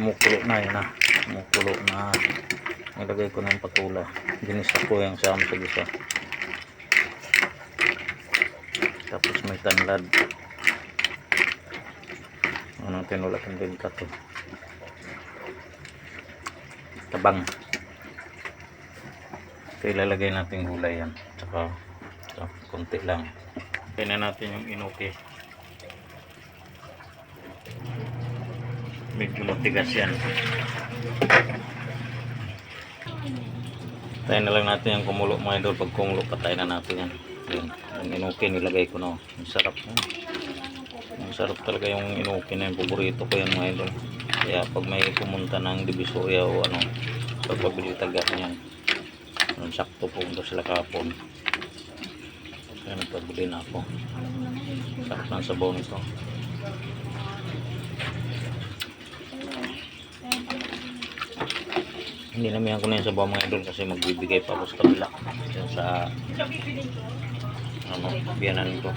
kumukulo na yun na. Kumukulo na. Nilagay ko na yung patula. Ginisa ko yung sa gisa. Tapos may tanlad. Anong tinulak ang benta to? Tabang. So, ilalagay natin gulay yan. Tsaka konti lang. Kaya na natin yung inuki. Medyo matigas yan. Tayo na lang natin yung kumulo mga idol. Pag kumulo patay na natin yan. Yan. Yung inuki nilagay ko na. Ang sarap na. Ang sarap talaga yung inuki na yung paborito ko yan mga idol. Kaya pag may pumunta ng Divisoria o ano, pagpabili taga yan. Sakto po doon sila kapon. Kaya nagpabili na ako. Sarap ng sabaw nito. Hindi namin ako na yung sabaw mga idol kasi magbibigay pa ako sa kabila. Sa ano, biyanan ko.